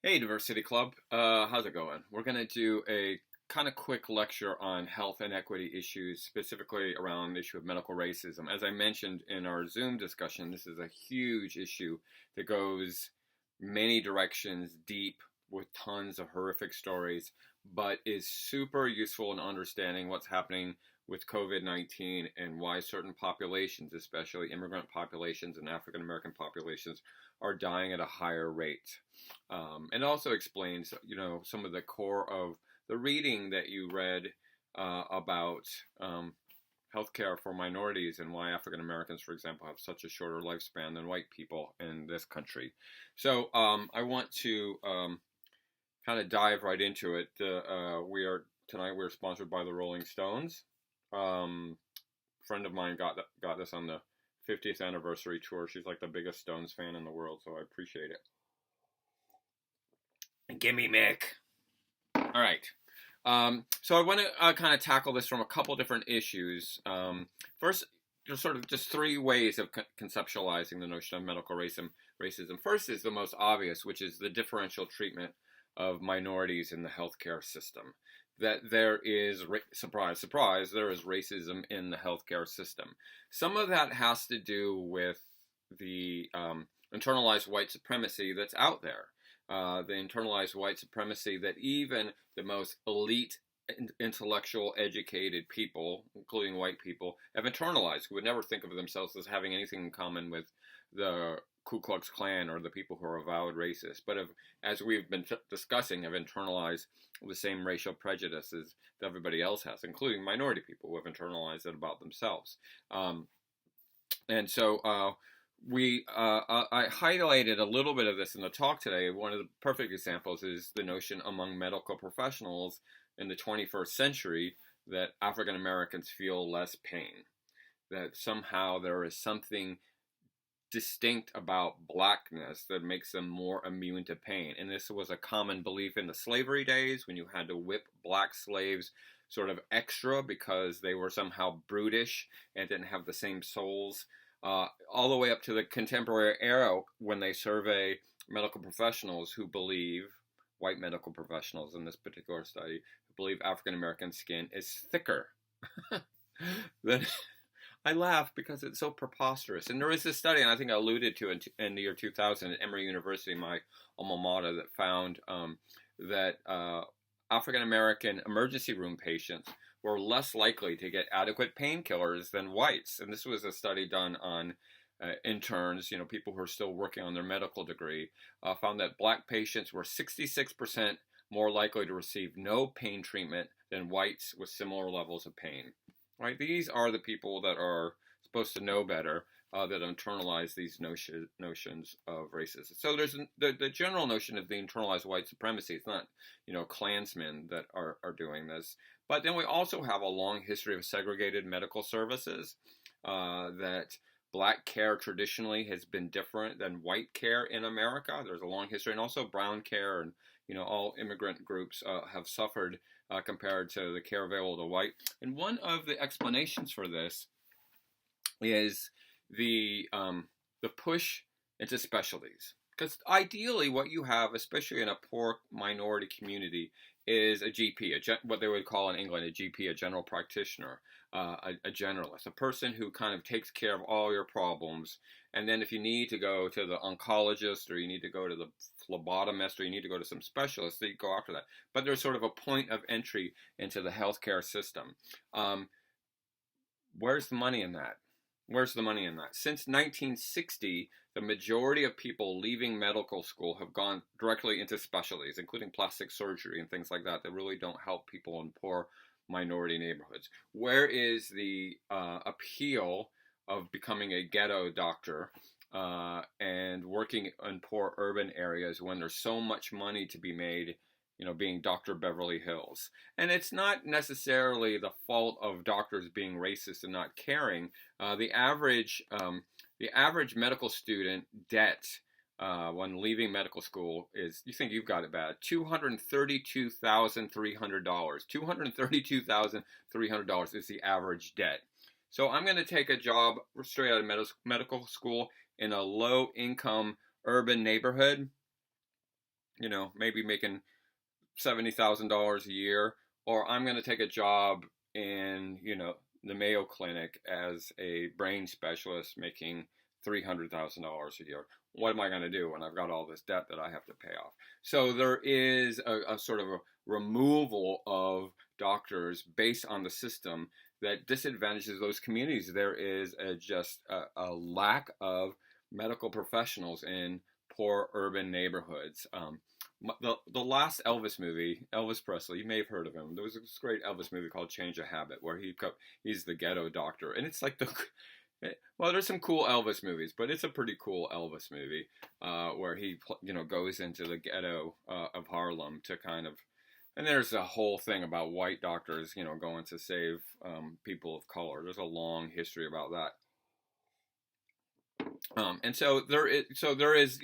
Hey, Diversity Club. How's it going? We're going to do a kind of quick lecture on health inequity issues, specifically around the issue of medical racism. As I mentioned in our Zoom discussion, this is a huge issue that goes many directions deep with tons of horrific stories, but is super useful in understanding what's happening with COVID-19 and why certain populations, especially immigrant populations and African American populations, are dying at a higher rate. And also explains, some of the core of the reading that you read about healthcare for minorities and why African Americans, for example, have such a shorter lifespan than white people in this country. So I want to kind of dive right into it. We're sponsored by the Rolling Stones. Friend of mine got this on the 50th anniversary tour. She's like the biggest Stones fan in the world, so I appreciate it. Gimme Mick. All right. So I want to kind of tackle this from a couple different issues. First, just three ways of conceptualizing the notion of medical racism. First is the most obvious, which is the differential treatment of minorities in the healthcare system. That there is, surprise, surprise, there is racism in the healthcare system. Some of that has to do with the internalized white supremacy that's out there. The internalized white supremacy that even the most elite, intellectual, educated people, including white people, have internalized, who would never think of themselves as having anything in common with the Ku Klux Klan or the people who are avowed racists, but as we've been discussing, have internalized the same racial prejudices that everybody else has, including minority people who have internalized it about themselves. And so I highlighted a little bit of this in the talk today. One of the perfect examples is the notion among medical professionals in the 21st century that African Americans feel less pain, that somehow there is something distinct about blackness that makes them more immune to pain. And this was a common belief in the slavery days, when you had to whip black slaves sort of extra because they were somehow brutish and didn't have the same souls. All the way up to the contemporary era, when they survey medical professionals who believe, white medical professionals in this particular study, who believe African American skin is thicker than. I laugh because it's so preposterous. And there is this study, and I think I alluded to it in the year 2000 at Emory University, my alma mater, that found that African American emergency room patients were less likely to get adequate painkillers than whites. And this was a study done on interns, people who are still working on their medical degree, found that black patients were 66% more likely to receive no pain treatment than whites with similar levels of pain. Right? These are the people that are supposed to know better, that internalize these notions of racism. So there's the general notion of the internalized white supremacy. It's not, Klansmen that are doing this. But then we also have a long history of segregated medical services, that black care traditionally has been different than white care in America. There's a long history, and also brown care, and all immigrant groups have suffered compared to the care available to white. And one of the explanations for this is the push into specialties. Because ideally, what you have, especially in a poor minority community, is a GP, what they would call in England a GP, a general practitioner, a generalist, a person who kind of takes care of all your problems. And then if you need to go to the oncologist, or you need to go to the phlebotomist, or you need to go to some specialist, so you go after that. But there's sort of a point of entry into the healthcare system. Where's the money in that? Since 1960, the majority of people leaving medical school have gone directly into specialties, including plastic surgery and things like that really don't help people in poor minority neighborhoods. Where is the appeal of becoming a ghetto doctor and working in poor urban areas when there's so much money to be made, being Dr. Beverly Hills? And it's not necessarily the fault of doctors being racist and not caring. The average medical student debt when leaving medical school is, you think you've got it bad, $232,300. $232,300 is the average debt. So I'm going to take a job straight out of medical school in a low-income urban neighborhood. maybe making $70,000 a year, or I'm going to take a job in, the Mayo Clinic as a brain specialist making $300,000 a year. What am I going to do when I've got all this debt that I have to pay off? So there is a sort of a removal of doctors based on the system that disadvantages those communities. There is just a lack of medical professionals in poor urban neighborhoods. The last Elvis movie, Elvis Presley, you may have heard of him. There was this great Elvis movie called Change of Habit, where he's the ghetto doctor, and it's like well, there's some cool Elvis movies, but it's a pretty cool Elvis movie where he goes into the ghetto of Harlem to kind of, and there's a whole thing about white doctors going to save people of color. There's a long history about that. And so there is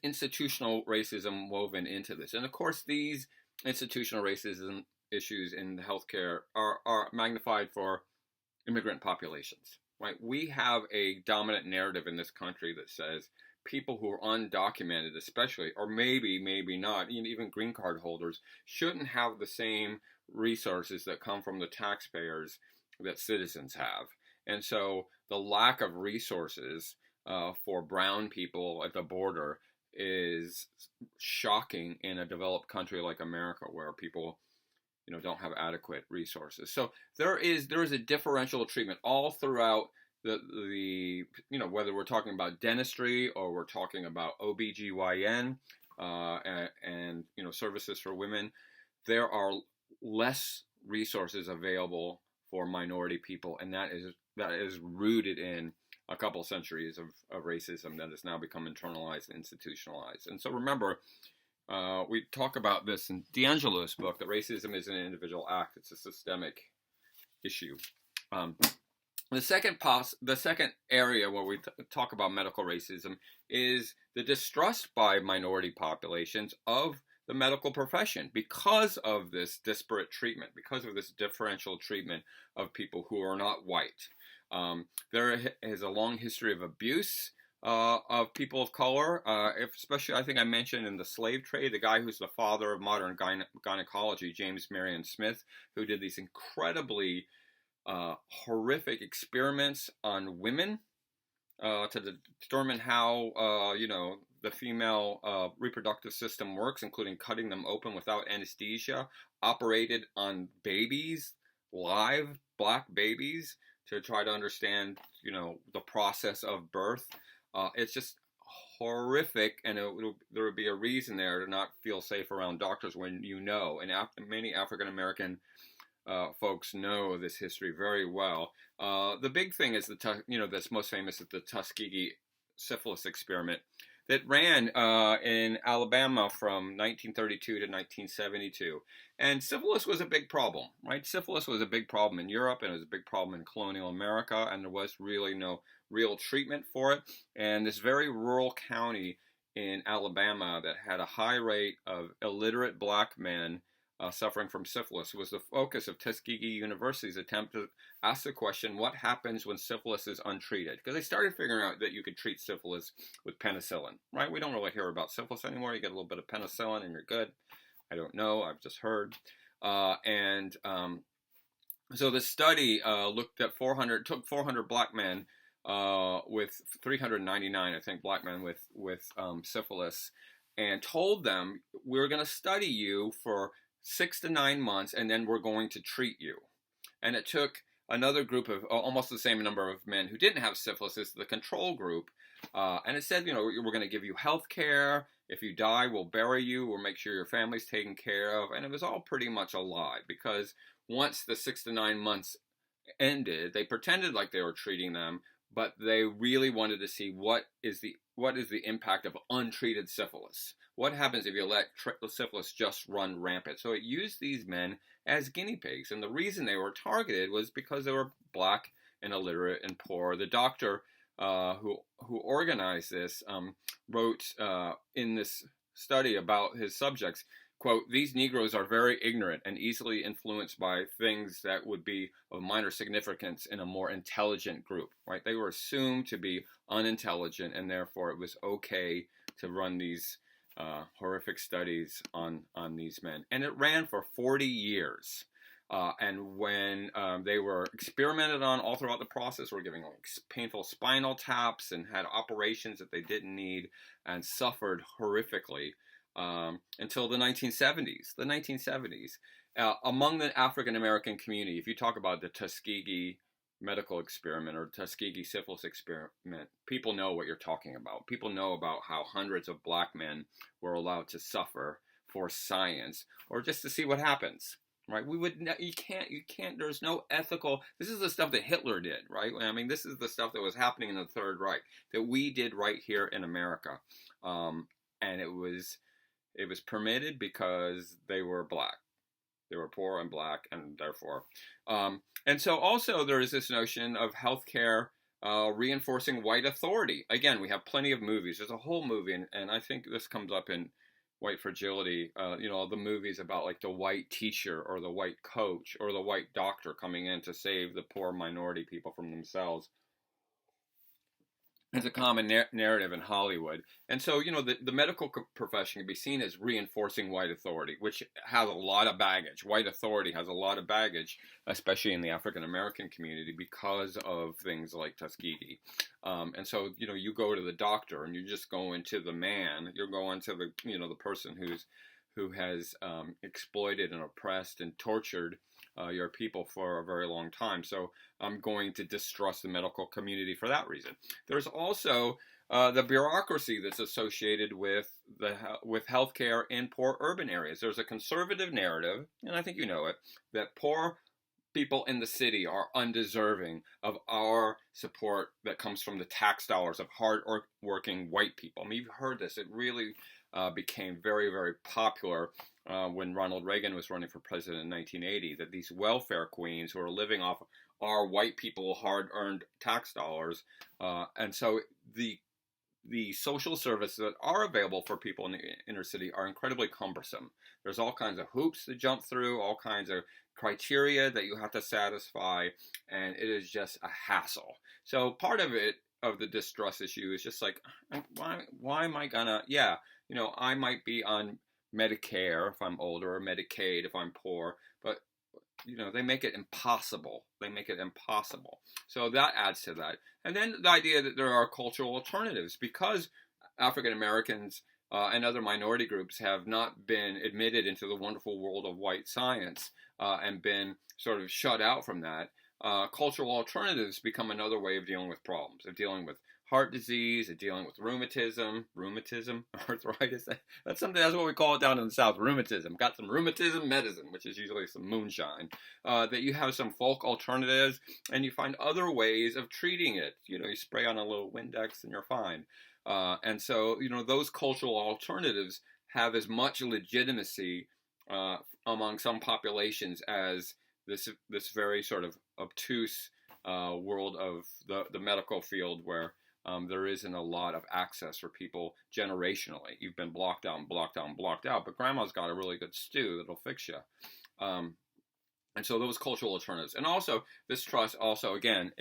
institutional racism woven into this, and of course these institutional racism issues in the healthcare are magnified for immigrant populations. Right? We have a dominant narrative in this country that says people who are undocumented, especially, or maybe not, even green card holders, shouldn't have the same resources that come from the taxpayers that citizens have, and so the lack of resources for brown people at the border is shocking in a developed country like America, where people don't have adequate resources. So there is a differential treatment all throughout the whether we're talking about dentistry or we're talking about OBGYN and services for women. There are less resources available for minority people, and that is rooted in a couple centuries of racism that has now become internalized and institutionalized. And so remember, we talk about this in D'Angelo's book, that racism isn't an individual act, it's a systemic issue. The second area where we talk about medical racism is the distrust by minority populations of the medical profession because of this disparate treatment, because of this differential treatment of people who are not white. There is a long history of abuse of people of color, especially, I think I mentioned in the slave trade, the guy who's the father of modern gynecology, James Marion Smith, who did these incredibly horrific experiments on women to determine how the female reproductive system works, including cutting them open without anesthesia, operated on babies, live black babies, to try to understand the process of birth. It's just horrific, and there would be a reason there to not feel safe around doctors when and many African American folks know this history very well. The big thing is that's most famous is the Tuskegee syphilis experiment that ran in Alabama from 1932 to 1972. And syphilis was a big problem, right? Syphilis was a big problem in Europe, and it was a big problem in colonial America, and there was really no real treatment for it. And this very rural county in Alabama that had a high rate of illiterate black men suffering from syphilis was the focus of Tuskegee University's attempt to ask the question, what happens when syphilis is untreated? Because they started figuring out that you could treat syphilis with penicillin, right? We don't really hear about syphilis anymore. You get a little bit of penicillin and you're good. I don't know. I've just heard. So the study took 400 black men with 399, I think, black men with syphilis, and told them, we're going to study you for 6 to 9 months, and then we're going to treat you. And it took another group of almost the same number of men who didn't have syphilis as the control group, and it said, we're going to give you health care. If you die, we'll bury you. We'll make sure your family's taken care of. And it was all pretty much a lie, because once the 6 to 9 months ended, they pretended like they were treating them, but they really wanted to see what is the impact of untreated syphilis. What happens if you let syphilis just run rampant? So it used these men as guinea pigs, and the reason they were targeted was because they were black and illiterate and poor. The doctor who organized this wrote in this study about his subjects, quote, "These Negroes are very ignorant and easily influenced by things that would be of minor significance in a more intelligent group," right? They were assumed to be unintelligent, and therefore it was okay to run these horrific studies on these men, and it ran for 40 years. And when they were experimented on all throughout the process, were giving like painful spinal taps and had operations that they didn't need, and suffered horrifically until the 1970s. The 1970s, among the African American community, if you talk about the Tuskegee medical experiment or Tuskegee syphilis experiment, people know what you're talking about. People know about how hundreds of black men were allowed to suffer for science or just to see what happens. Right? You can't, there's no ethical, this is the stuff that Hitler did, right? I mean, this is the stuff that was happening in the Third Reich that we did right here in America. And it was permitted because they were black. They were poor and black, and therefore. And so also there is this notion of healthcare reinforcing white authority. Again, we have plenty of movies. There's a whole movie, and I think this comes up in White Fragility, the movies about like the white teacher or the white coach or the white doctor coming in to save the poor minority people from themselves. It's a common narrative in Hollywood. And so, the medical profession can be seen as reinforcing white authority, which has a lot of baggage. White authority has a lot of baggage, especially in the African American community, because of things like Tuskegee. And so, you go to the doctor and you just go into the man. You're going to the person who has exploited and oppressed and tortured your people for a very long time. So I'm going to distrust the medical community for that reason. There's also the bureaucracy that's associated with healthcare in poor urban areas. There's a conservative narrative, and I think you know it, that poor people in the city are undeserving of our support that comes from the tax dollars of hard-working white people. I mean, you've heard this. It really became very, very popular when Ronald Reagan was running for president in 1980, that these welfare queens who are living off our white people hard-earned tax dollars, and so the social services that are available for people in the inner city are incredibly cumbersome. There's all kinds of hoops to jump through, all kinds of criteria that you have to satisfy, and it is just a hassle. So part of the distrust issue is just like, why am I gonna, I might be on Medicare if I'm older, or Medicaid if I'm poor, but they make it impossible. So that adds to that. And then the idea that there are cultural alternatives, because African Americans and other minority groups have not been admitted into the wonderful world of white science and been sort of shut out from that. Cultural alternatives become another way of dealing with problems, of dealing with heart disease, of dealing with rheumatism, arthritis. That's what we call it down in the South, rheumatism. Got some rheumatism medicine, which is usually some moonshine. That you have some folk alternatives, and you find other ways of treating it. You spray on a little Windex and you're fine. And so, those cultural alternatives have as much legitimacy among some populations as this very sort of obtuse world of the medical field, where there isn't a lot of access for people generationally. You've been blocked out, but grandma's got a really good stew that'll fix you. And so those cultural alternatives. And also, this trust also, again,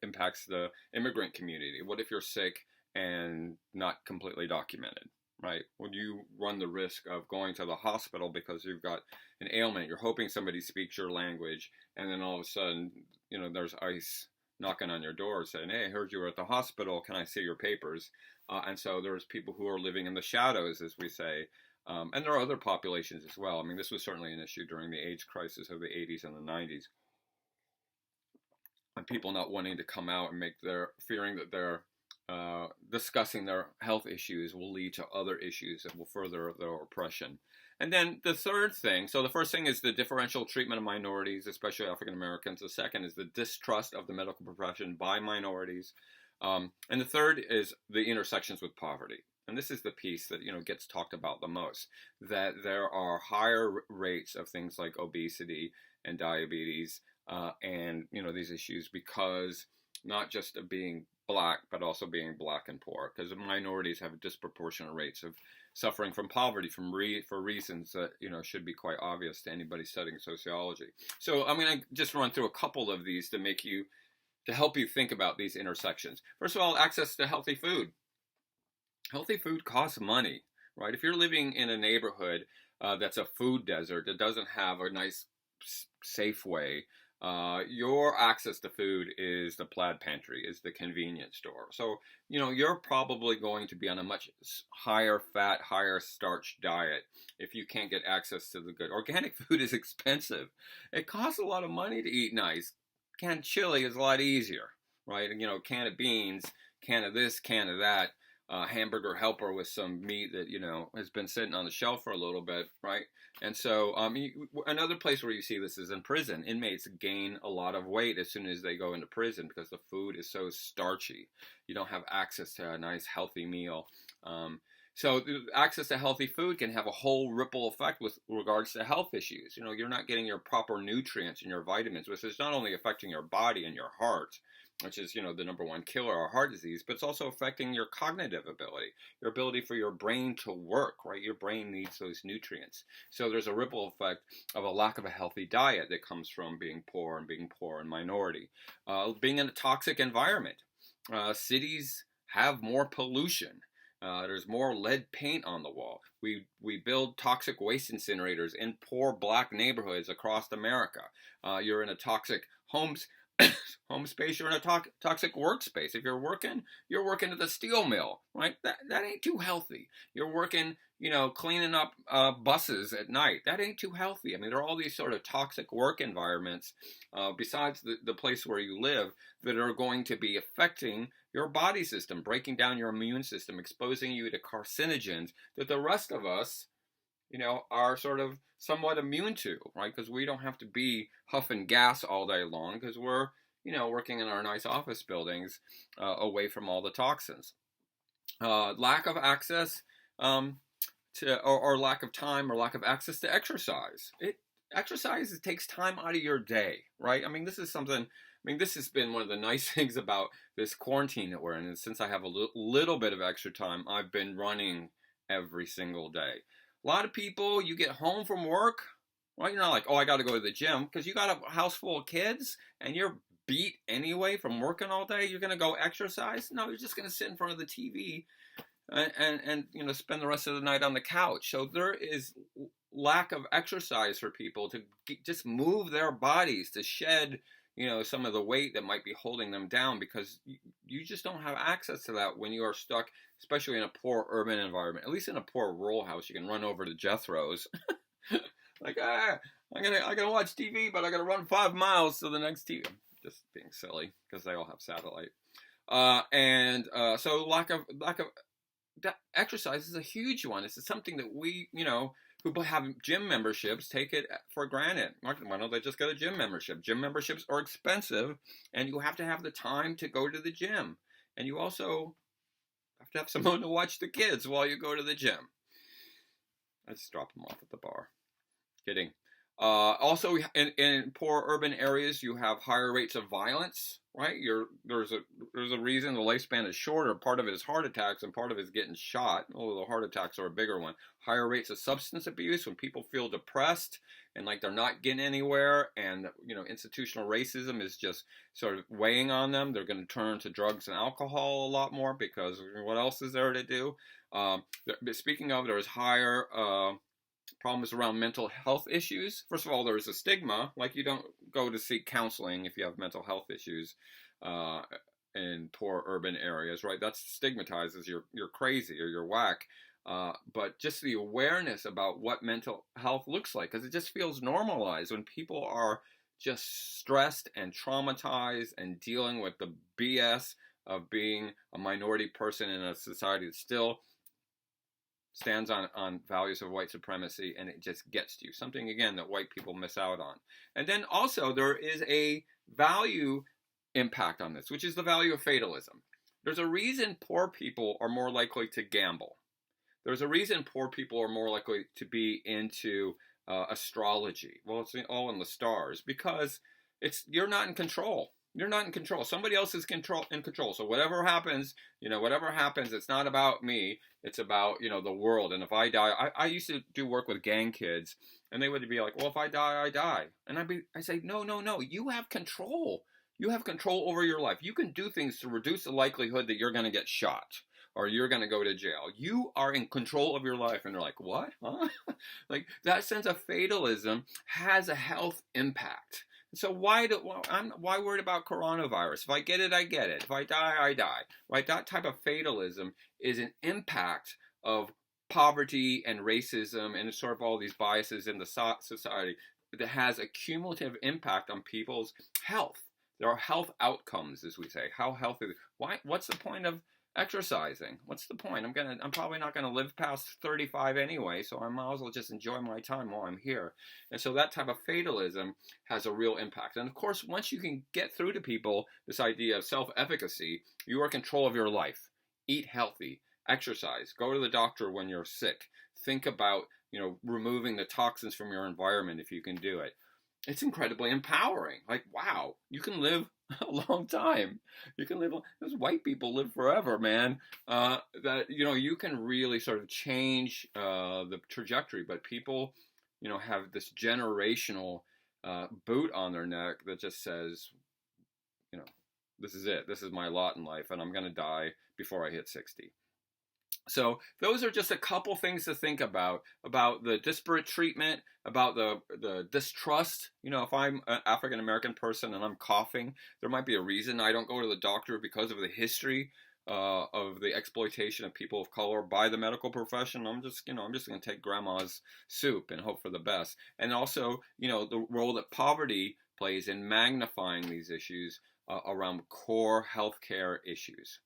impacts the immigrant community. What if you're sick and not completely documented, right? When you run the risk of going to the hospital because you've got an ailment, you're hoping somebody speaks your language, and then all of a sudden, there's ICE knocking on your door saying, hey, I heard you were at the hospital, can I see your papers? And so there's people who are living in the shadows, as we say. And there are other populations as well. I mean, this was certainly an issue during the AIDS crisis of the 80s and the 90s. And people not wanting to come out and fearing that they're discussing their health issues will lead to other issues that will further their oppression. And then the third thing, so the first thing is the differential treatment of minorities, especially African Americans. The second is the distrust of the medical profession by minorities. And the third is the intersections with poverty. And this is the piece that gets talked about the most, that there are higher rates of things like obesity and diabetes and these issues because not just of being black, but also being black and poor, because minorities have disproportionate rates of suffering from poverty for reasons that should be quite obvious to anybody studying sociology. So I'm going to just run through a couple of these to help you think about these intersections. First of all, access to healthy food. Healthy food costs money, right? If you're living in a neighborhood that's a food desert that doesn't have a nice, safe way, your access to food is the plaid pantry, is the convenience store. So, you're probably going to be on a much higher fat, higher starch diet if you can't get access to the good. Organic food is expensive. It costs a lot of money to eat nice. Canned chili is a lot easier, right? And, can of beans, can of this, can of that, hamburger helper with some meat that has been sitting on the shelf for a little bit, right? And so, another place where you see this is in prison. Inmates gain a lot of weight as soon as they go into prison because the food is so starchy. You don't have access to a nice healthy meal. So access to healthy food can have a whole ripple effect with regards to health issues. You're not getting your proper nutrients and your vitamins, which is not only affecting your body and your heart, which is, the number one killer of heart disease, but it's also affecting your cognitive ability, your ability for your brain to work, right? Your brain needs those nutrients. So there's a ripple effect of a lack of a healthy diet that comes from being poor and minority. Being in a toxic environment. Cities have more pollution. There's more lead paint on the wall. We build toxic waste incinerators in poor black neighborhoods across America. You're in a toxic home space. You're in a toxic workspace. If you're working at the steel mill, right? That ain't too healthy. You're working, cleaning up buses at night. That ain't too healthy. I mean, there are all these sort of toxic work environments besides the place where you live that are going to be affecting your body system, breaking down your immune system, exposing you to carcinogens that the rest of us, are sort of somewhat immune to, right? Because we don't have to be huffing gas all day long because we're, working in our nice office buildings away from all the toxins. Lack of access or lack of time or lack of access to exercise. Exercise takes time out of your day, right? I mean, this has been one of the nice things about this quarantine that we're in. And since I have a little bit of extra time, I've been running every single day. A lot of people, you get home from work, right? You're not like, oh, I got to go to the gym because you got a house full of kids and you're beat anyway from working all day. You're going to go exercise? No, you're just going to sit in front of the TV and spend the rest of the night on the couch. So there is lack of exercise for people to just move their bodies, to shed some of the weight that might be holding them down, because you just don't have access to that when you are stuck, especially in a poor urban environment. At least in a poor rural house, you can run over to Jethro's. Like, I gotta watch TV, but I gotta run 5 miles to the next TV. Just being silly, because they all have satellite. So lack of exercise is a huge one. It's something that we, who have gym memberships take it for granted. Why don't they just get a gym membership? Gym memberships are expensive, and you have to have the time to go to the gym. And you also have to have someone to watch the kids while you go to the gym. I just drop them off at the bar. Kidding. Also, in poor urban areas, you have higher rates of violence, right? There's a reason the lifespan is shorter. Part of it is heart attacks, and part of it is getting shot. Although the heart attacks are a bigger one. Higher rates of substance abuse when people feel depressed and like they're not getting anywhere, and institutional racism is just sort of weighing on them. They're going to turn to drugs and alcohol a lot more because what else is there to do? Speaking of, there is higher problems around mental health issues. First of all, there's a stigma, like you don't go to seek counseling if you have mental health issues in poor urban areas, right? That's stigmatized as you're crazy or you're whack. But just the awareness about what mental health looks like, because it just feels normalized when people are just stressed and traumatized and dealing with the BS of being a minority person in a society that still stands on values of white supremacy, and it just gets to you. Something, again, that white people miss out on. And then also there is a value impact on this, which is the value of fatalism. There's a reason poor people are more likely to gamble. There's a reason poor people are more likely to be into astrology. Well, it's all in the stars, because you're not in control. You're not in control. Somebody else is in control. So whatever happens, it's not about me. It's about, the world. And if I die, I used to do work with gang kids, and they would be like, well, if I die, I die. And I say, no. You have control. You have control over your life. You can do things to reduce the likelihood that you're going to get shot. or you're going to go to jail. You are in control of your life. And they're like, what? Huh? Like that sense of fatalism has a health impact. So why worried about coronavirus? If I get it, I get it. If I die, I die. Right? That type of fatalism is an impact of poverty and racism and sort of all these biases in the society that has a cumulative impact on people's health. There are health outcomes, as we say. How healthy? Why? What's the point of exercising? What's the point? I'm probably not gonna live past 35 anyway, so I might as well just enjoy my time while I'm here. And so that type of fatalism has a real impact. And of course, once you can get through to people this idea of self-efficacy, you are in control of your life. Eat healthy, exercise, go to the doctor when you're sick. Think about, removing the toxins from your environment if you can do it. It's incredibly empowering. Like, wow, you can live a long time. You can live, those white people live forever, man. You can really sort of change the trajectory, but people, have this generational boot on their neck that just says, this is it. This is my lot in life, and I'm going to die before I hit 60. So those are just a couple things to think about the disparate treatment, about the distrust. If I'm an African American person and I'm coughing, there might be a reason I don't go to the doctor because of the history of the exploitation of people of color by the medical profession. I'm just going to take grandma's soup and hope for the best. And also, the role that poverty plays in magnifying these issues around core healthcare issues.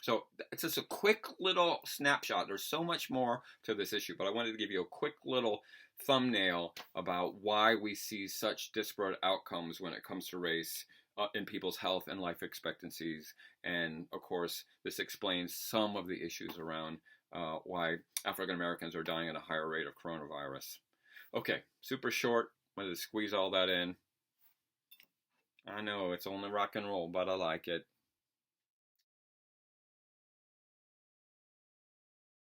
So it's just a quick little snapshot. There's so much more to this issue, but I wanted to give you a quick little thumbnail about why we see such disparate outcomes when it comes to race in people's health and life expectancies. And of course, this explains some of the issues around why African Americans are dying at a higher rate of coronavirus. Okay, super short. Wanted to squeeze all that in. I know it's only rock and roll, but I like it.